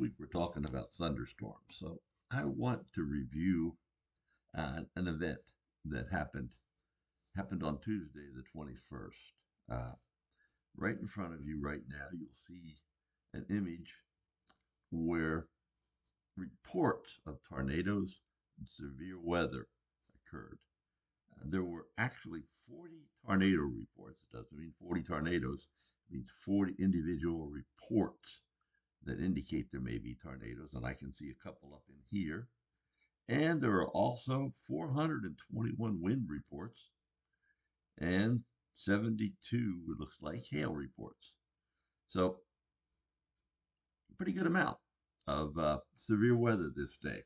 week we're talking about thunderstorms. So I want to review an event that happened on Tuesday, the 21st. Uh, right in front of you right now, you'll see an image where reports of tornadoes and severe weather occurred. There were actually 40 tornado reports. It doesn't mean 40 tornadoes. It means 40 individual reports that indicate there may be tornadoes, and I can see a couple up in here. And there are also 421 wind reports and 72, it looks like, hail reports. So, pretty good amount of severe weather this day.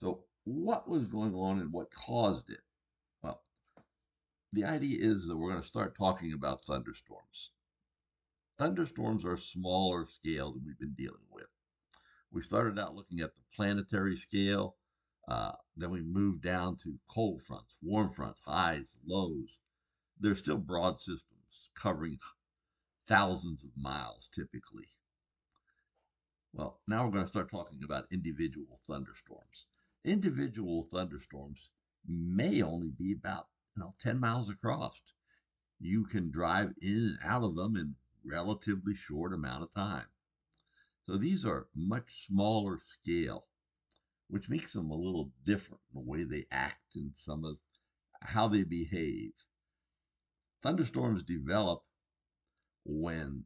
So, what was going on and what caused it? Well, the idea is that we're going to start talking about thunderstorms. Thunderstorms are smaller scale than we've been dealing with. We started out looking at the planetary scale. Then we moved down to cold fronts, warm fronts, highs, lows. They're still broad systems covering thousands of miles typically. Well, now we're going to start talking about individual thunderstorms. Individual thunderstorms may only be about 10 miles across. You can drive in and out of them in relatively short amount of time. So these are much smaller scale, which makes them a little different in the way they act and some of how they behave. Thunderstorms develop when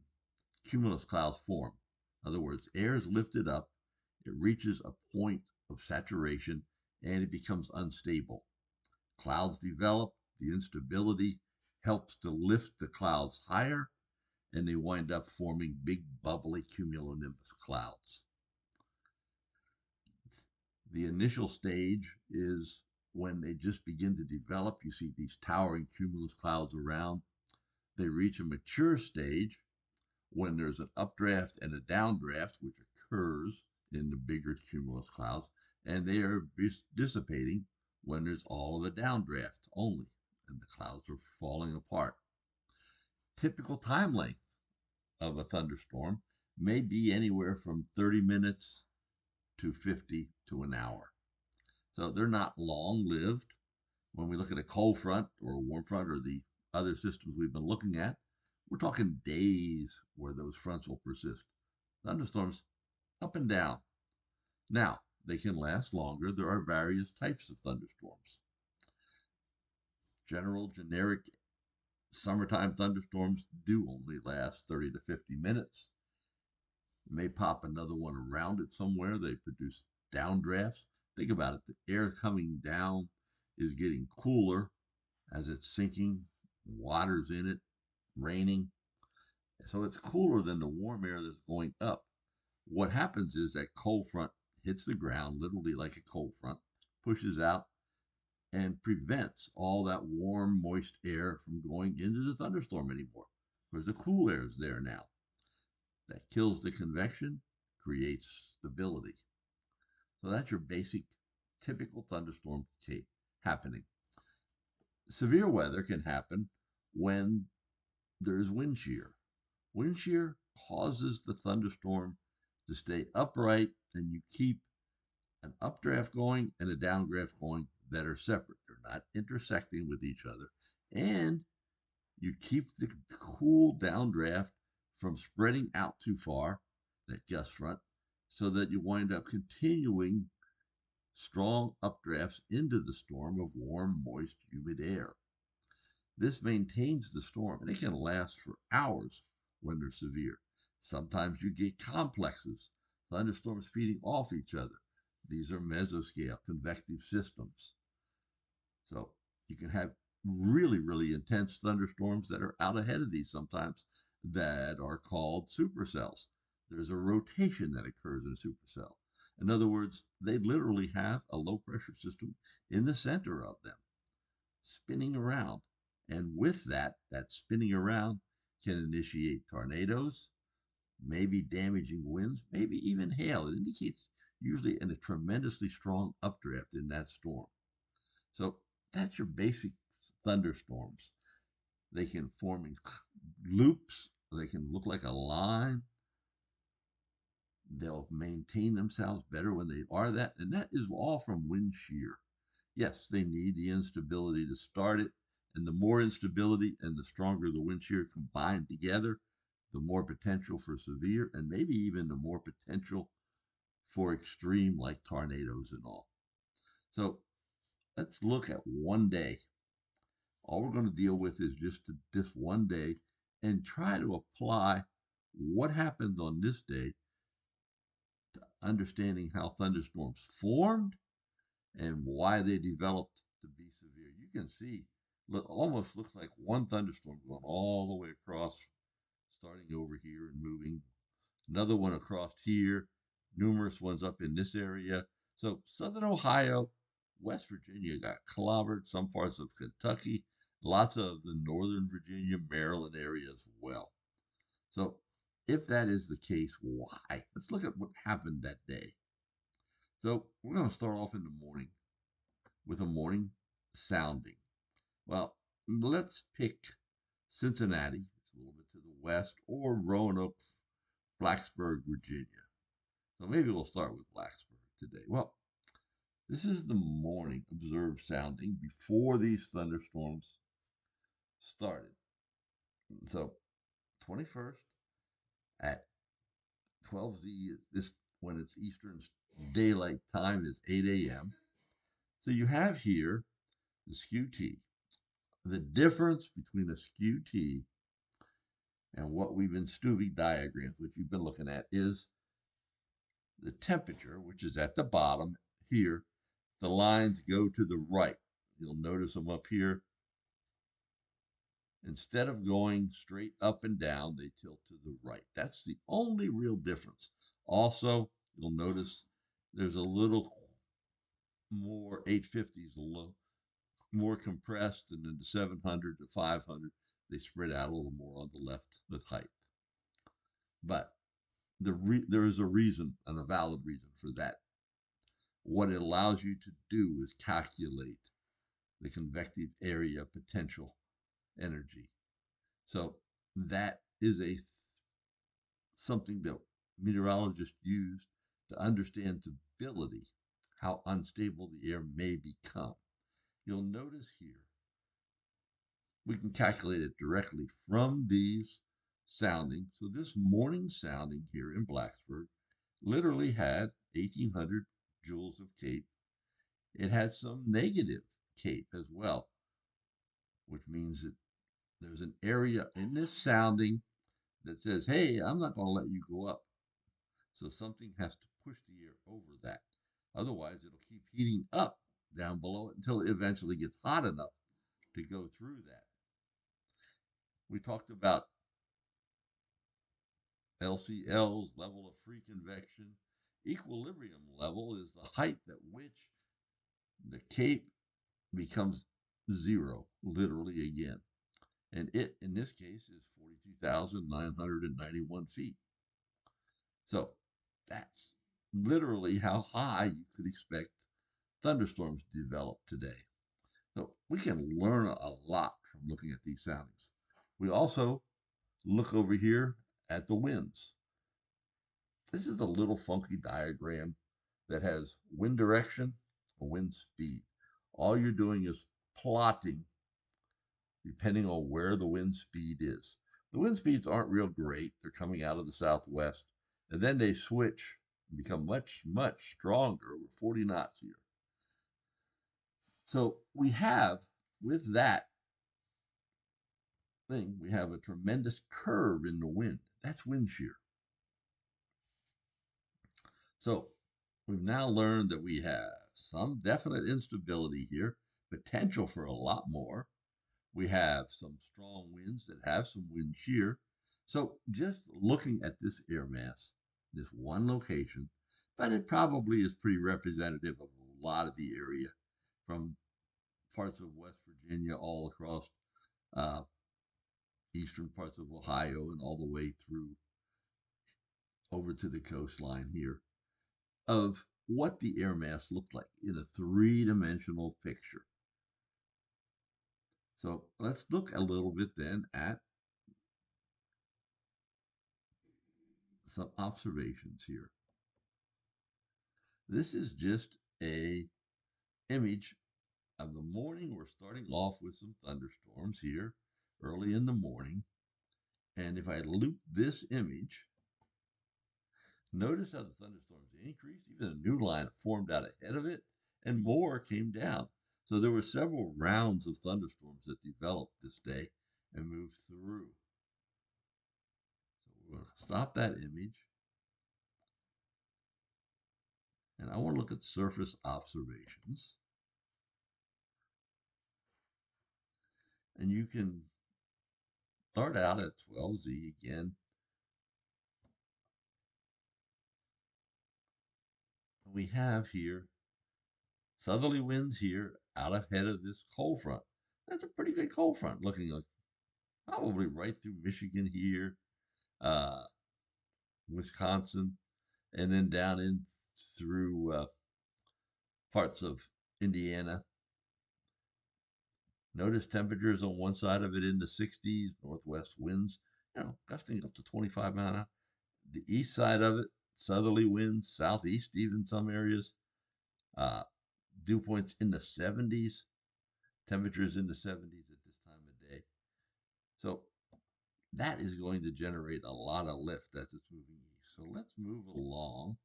cumulus clouds form. In other words, air is lifted up, it reaches a point of saturation, and it becomes unstable. Clouds develop, the instability helps to lift the clouds higher, and they wind up forming big bubbly cumulonimbus clouds. The initial stage is when they just begin to develop. You see these towering cumulus clouds around. They reach a mature stage when there's an updraft and a downdraft, which occurs in the bigger cumulus clouds, and they are dissipating when there's all of a downdraft only, and the clouds are falling apart. Typical time length of a thunderstorm may be anywhere from 30 minutes to 50 to an hour. So they're not long-lived. When we look at a cold front or a warm front or the other systems we've been looking at, we're talking days where those fronts will persist. Thunderstorms up and down. Now, they can last longer. There are various types of thunderstorms. Generic summertime thunderstorms do only last 30 to 50 minutes. You may pop another one around it somewhere. They produce downdrafts. Think about it. The air coming down is getting cooler as it's sinking. Water's in it, raining. So it's cooler than the warm air that's going up. What happens is that cold front hits the ground, literally like a cold front, pushes out, and prevents all that warm, moist air from going into the thunderstorm anymore. Because the cool air is there now. That kills the convection, creates stability. So that's your basic, typical thunderstorm happening. Severe weather can happen when there's wind shear. Wind shear causes the thunderstorm to stay upright, and you keep an updraft going and a downdraft going that are separate. They're not intersecting with each other. And you keep the cool downdraft from spreading out too far, that gust front, so that you wind up continuing strong updrafts into the storm of warm, moist, humid air. This maintains the storm, and it can last for hours when they're severe. Sometimes you get complexes, thunderstorms feeding off each other. These are mesoscale, convective systems. So you can have really, really intense thunderstorms that are out ahead of these sometimes that are called supercells. There's a rotation that occurs in a supercell. In other words, they literally have a low pressure system in the center of them, spinning around. And with that spinning around can initiate tornadoes, maybe damaging winds, maybe even hail. It indicates usually in a tremendously strong updraft in that storm. So that's your basic thunderstorms. They can form in loops. They can look like a line. They'll maintain themselves better when they are that, and that is all from wind shear. Yes, they need the instability to start it, and the more instability and the stronger the wind shear combined together, the more potential for severe, and maybe even the more potential for extreme, like tornadoes and all. So let's look at one day. All we're going to deal with is just this one day and try to apply what happened on this day to understanding how thunderstorms formed and why they developed to be severe. You can see, almost looks like one thunderstorm going all the way across, starting over here and moving. Another one across here, numerous ones up in this area. So southern Ohio, West Virginia got clobbered, some parts of Kentucky, lots of the northern Virginia, Maryland area as well. So if that is the case, why? Let's look at what happened that day. So we're going to start off in the morning with a morning sounding. Well, let's pick Cincinnati, it's a little bit to the west, or Roanoke, Blacksburg, Virginia. So maybe we'll start with Blacksburg today. Well, this is the morning observed sounding before these thunderstorms started. So 21st at 12Z, this when it's Eastern Daylight Time is 8 a.m. So you have here the skew T. The difference between a skew T and what we've been Stuvie diagrams, which you've been looking at, is the temperature, which is at the bottom here. The lines go to the right. You'll notice them up here. Instead of going straight up and down, they tilt to the right. That's the only real difference. Also, you'll notice there's a little more 850s, a little more compressed, and then the 700 to 500, they spread out a little more on the left with height. But there is a reason and a valid reason for that. What it allows you to do is calculate the convective area potential energy. So that is something that meteorologists use to understand stability, how unstable the air may become. You'll notice here, we can calculate it directly from these soundings. So this morning sounding here in Blacksburg literally had 1,800 joules of CAPE. It had some negative CAPE as well, which means that there's an area in this sounding that says, hey, I'm not going to let you go up. So something has to push the air over that. Otherwise, it'll keep heating up down below it until it eventually gets hot enough to go through that. We talked about LCL's level of free convection. Equilibrium level is the height at which the CAPE becomes zero, literally again. And it, in this case, is 42,991 feet. So that's literally how high you could expect thunderstorms to develop today. So we can learn a lot from looking at these soundings. We also look over here at the winds. This is a little funky diagram that has wind direction and wind speed. All you're doing is plotting depending on where the wind speed is. The wind speeds aren't real great. They're coming out of the southwest, and then they switch and become much, much stronger. We're 40 knots here. So we have, with that thing, we have a tremendous curve in the wind. That's wind shear. So we've now learned that we have some definite instability here, potential for a lot more. We have some strong winds that have some wind shear. So just looking at this air mass, this one location, but it probably is pretty representative of a lot of the area from parts of West Virginia all across eastern parts of Ohio and all the way through over to the coastline here of what the air mass looked like in a three-dimensional picture. So let's look a little bit then at some observations here. This is just a image of the morning. We're starting off with some thunderstorms here early in the morning. And if I loop this image, notice how the thunderstorms increased. Even a new line formed out ahead of it, and more came down. So there were several rounds of thunderstorms that developed this day and moved through. So we're going to stop that image. And I want to look at surface observations. And you can start out at 12Z again. We have here southerly winds here out ahead of this cold front. That's a pretty good cold front, looking like probably right through Michigan here, uh, Wisconsin, and then down in through parts of Indiana. Notice temperatures on one side of it in the 60s, northwest winds, gusting up to 25 miles an hour. The east side of it, southerly winds, southeast even some areas. Dew points in the 70s, temperatures in the 70s at this time of day. So that is going to generate a lot of lift as it's moving east. So let's move along.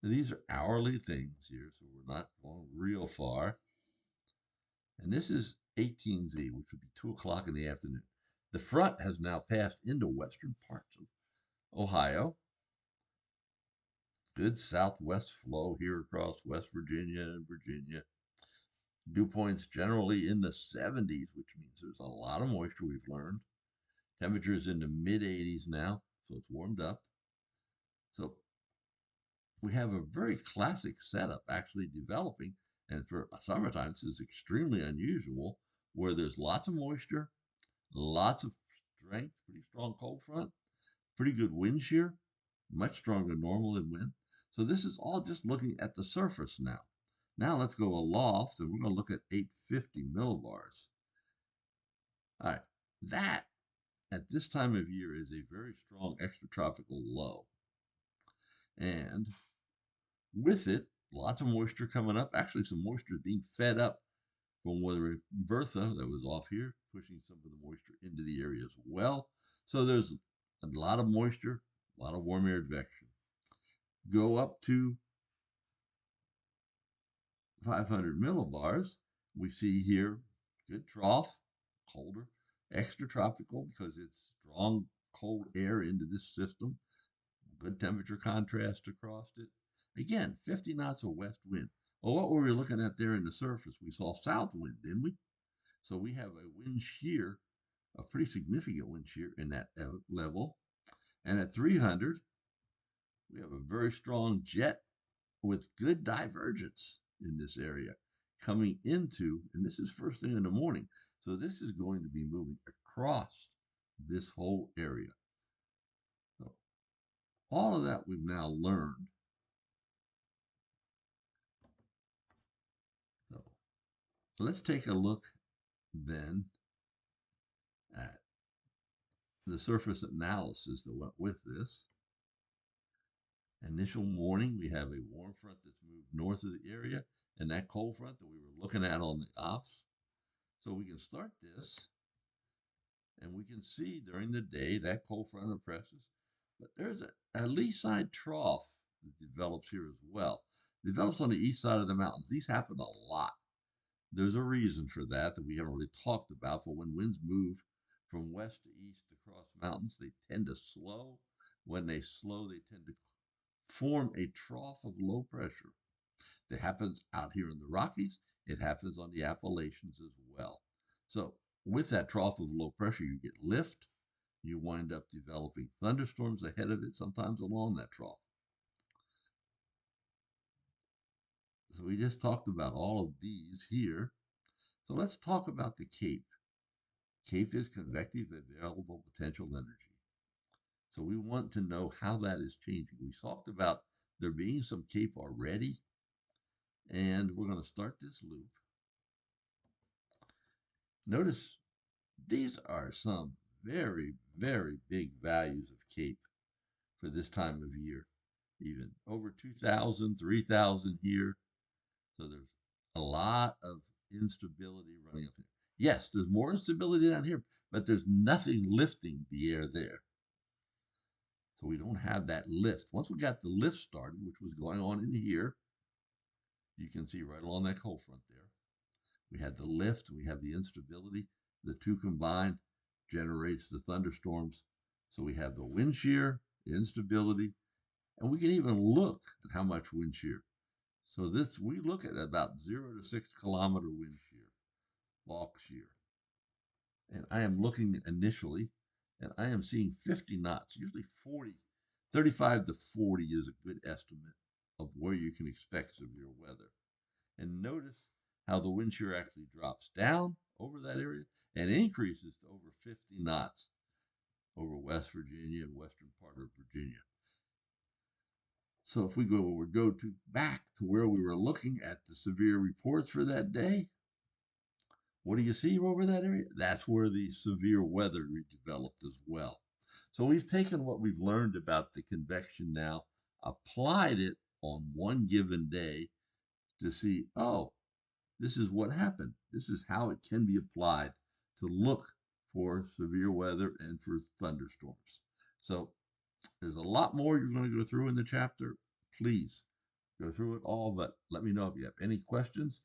Now, these are hourly things here, so we're not going real far. And this is 18Z, which would be 2 o'clock in the afternoon. The front has now passed into western parts of Ohio. Good southwest flow here across West Virginia and Virginia. Dew points generally in the 70s, which means there's a lot of moisture, we've learned. Temperatures in the mid 80s now, so it's warmed up. So we have a very classic setup actually developing. And for summertime, this is extremely unusual, where there's lots of moisture, lots of strength, pretty strong cold front, pretty good wind shear, much stronger than normal in wind. So this is all just looking at the surface now. Now let's go aloft, and we're going to look at 850 millibars. All right, that at this time of year is a very strong extratropical low. And with it, lots of moisture coming up. Actually, some moisture is being fed up from weather Bertha that was off here, pushing some of the moisture into the area as well. So there's a lot of moisture, a lot of warm air advection. Go up to 500 millibars. We see here good trough, colder, extratropical because it's strong cold air into this system. Good temperature contrast across it. Again, 50 knots of west wind. Well, what were we looking at there in the surface? We saw south wind, didn't we? So we have a wind shear, a pretty significant wind shear in that level. And at 300, we have a very strong jet with good divergence in this area coming into, and this is first thing in the morning. So this is going to be moving across this whole area. So all of that we've now learned. So let's take a look then at the surface analysis that went with this. Initial morning, we have a warm front that's moved north of the area, and that cold front that we were looking at on the ops. So we can start this, and we can see during the day that cold front oppresses. But there's a lee side trough that develops here as well. It develops on the east side of the mountains. These happen a lot. There's a reason for that we haven't really talked about. But when winds move from west to east across mountains, they tend to slow. When they slow, they tend to form a trough of low pressure. That happens out here in the Rockies. It happens on the Appalachians as well. So with that trough of low pressure, you get lift. You wind up developing thunderstorms ahead of it, sometimes along that trough. So we just talked about all of these here. So let's talk about the CAPE. CAPE is convective available potential energy. So we want to know how that is changing. We talked about there being some CAPE already, and we're going to start this loop. Notice these are some very, very big values of CAPE for this time of year, even over 2,000, 3,000 here. So there's a lot of instability running up there. Yes, there's more instability down here, but there's nothing lifting the air there. So we don't have that lift. Once we got the lift started, which was going on in here, you can see right along that cold front there, we had the lift, we have the instability. The two combined generates the thunderstorms. So we have the wind shear, the instability, and we can even look at how much wind shear. So this we look at about 0 to 6 kilometer wind shear, bulk shear. And I am looking initially, and I am seeing 50 knots, usually 40, 35 to 40 is a good estimate of where you can expect severe weather. And notice how the wind shear actually drops down over that area and increases to over 50 knots over West Virginia and western part of Virginia. So if we go to back to where we were looking at the severe reports for that day, what do you see over that area? That's where the severe weather developed as well. So we've taken what we've learned about the convection now, applied it on one given day to see, oh, this is what happened. This is how it can be applied to look for severe weather and for thunderstorms. So there's a lot more you're going to go through in the chapter. Please go through it all, but let me know if you have any questions.